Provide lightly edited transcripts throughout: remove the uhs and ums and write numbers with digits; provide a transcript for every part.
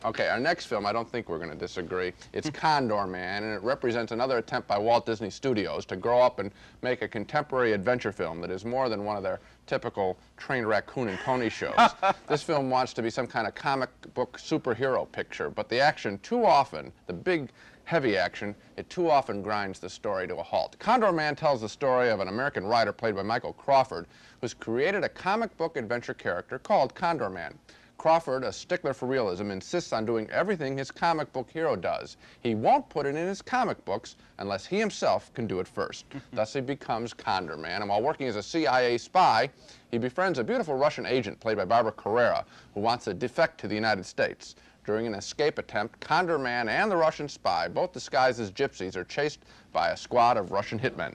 Okay, our next film, I don't think we're going to disagree. It's Condorman, and it represents another attempt by Walt Disney Studios to grow up and make a contemporary adventure film that is more than one of their typical trained raccoon and pony shows. This film wants to be some kind of comic book superhero picture, but the action too often, the big, heavy action, it too often grinds the story to a halt. Condorman tells the story of an American writer played by Michael Crawford, who's created a comic book adventure character called Condorman. Crawford, a stickler for realism, insists on doing everything his comic book hero does. He won't put it in his comic books unless he himself can do it first. Thus he becomes Condorman, and while working as a CIA spy, he befriends a beautiful Russian agent played by Barbara Carrera, who wants to defect to the United States. During an escape attempt, Condorman and the Russian spy, both disguised as gypsies, are chased by a squad of Russian hitmen.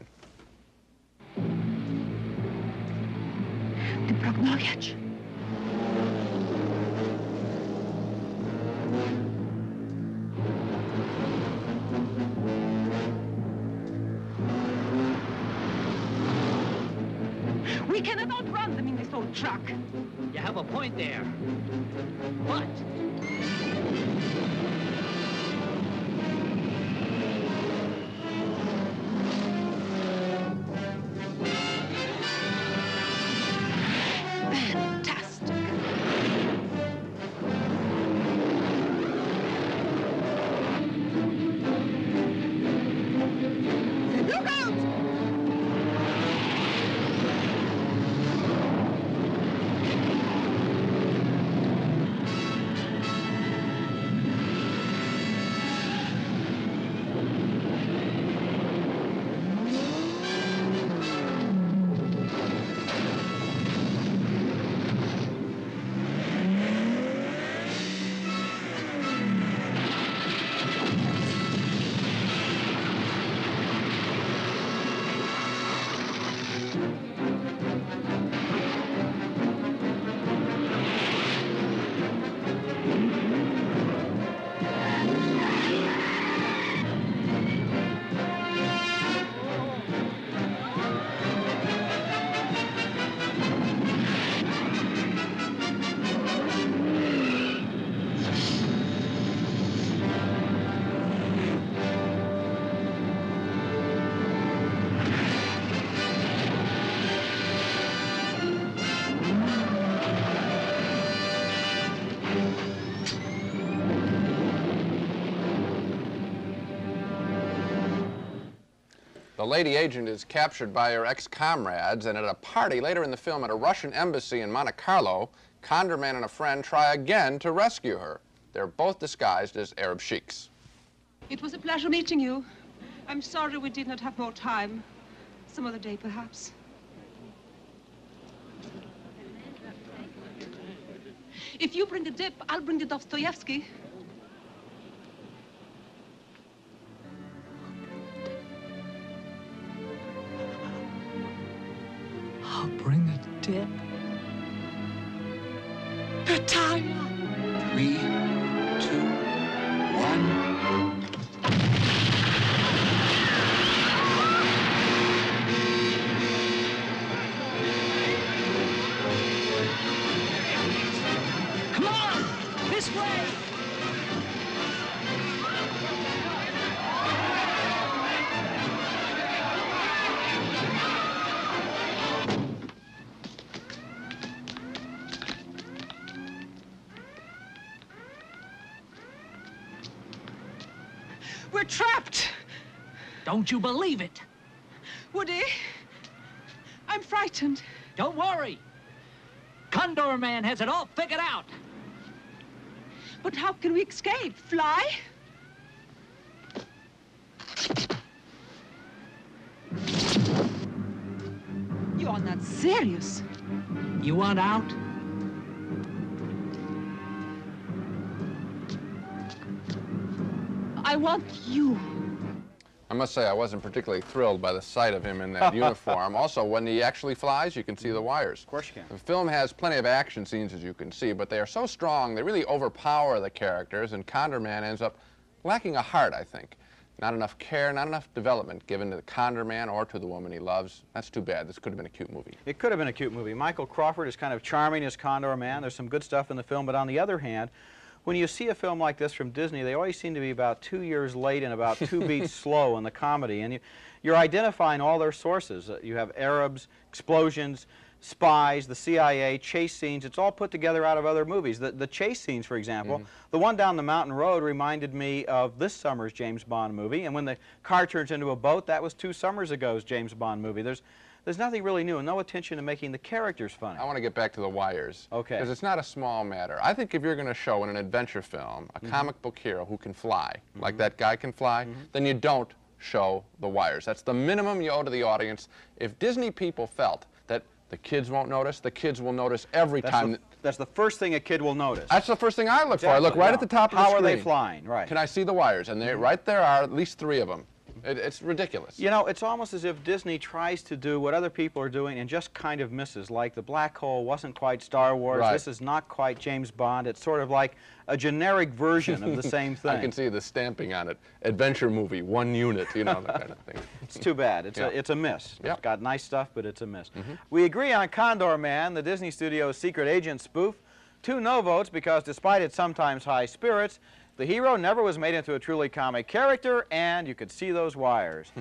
We cannot outrun them in this old truck. You have a point there. But Fantastic. Look out! The lady agent is captured by her ex-comrades, and at a party later in the film at a Russian embassy in Monte Carlo, Condorman and a friend try again to rescue her. They're both disguised as Arab sheiks. It was a pleasure meeting you. I'm sorry we did not have more time. Some other day, perhaps. If you bring the dip, I'll bring the Dostoevsky. I'll bring the dip. The time. 3, 2, 1. Come on! This way! We're trapped. Don't you believe it? Woody, I'm frightened. Don't worry. Condorman has it all figured out. But how can we escape? Fly? You are not serious. You want out? I want you. I must say I wasn't particularly thrilled by the sight of him in that uniform. Also, when he actually flies, you can see the wires. Of course you can. The film has plenty of action scenes, as you can see, but they are so strong, they really overpower the characters, and Condorman ends up lacking a heart, I think. Not enough care, not enough development given to the Condorman or to the woman he loves. That's too bad. This could have been a cute movie. It could have been a cute movie. Michael Crawford is kind of charming as Condorman. There's some good stuff in the film, but on the other hand, when you see a film like this from Disney, they always seem to be about 2 years late and about 2 beats slow in the comedy. And you're identifying all their sources. You have Arabs, explosions, spies, the CIA, chase scenes. It's all put together out of other movies. The chase scenes, for example, the one down the mountain road reminded me of this summer's James Bond movie. And when the car turns into a boat, that was 2 summers ago's James Bond movie. There's nothing really new and no attention to making the characters funny. I want to get back to the wires. Okay. Because it's not a small matter. I think if you're going to show in an adventure film a comic book hero who can fly, like that guy can fly, then you don't show the wires. That's the minimum you owe to the audience. If Disney people felt that the kids won't notice, the kids will notice every time. That's the first thing a kid will notice. That's the first thing I look for. I look right at the top of the screen. How are they flying? Right. Can I see the wires? And right there are at least 3 of them. It's ridiculous. You know, it's almost as if Disney tries to do what other people are doing and just kind of misses. Like the black hole wasn't quite Star Wars. Right. This is not quite James Bond. It's sort of like a generic version of the same thing. I can see the stamping on it. Adventure movie, 1 unit, you know, that kind of thing. It's too bad. It's a miss. Yep. It's got nice stuff, but it's a miss. We agree on Condorman, the Disney Studio's secret agent spoof. 2 no votes because despite its sometimes high spirits, the hero never was made into a truly comic character, and you could see those wires.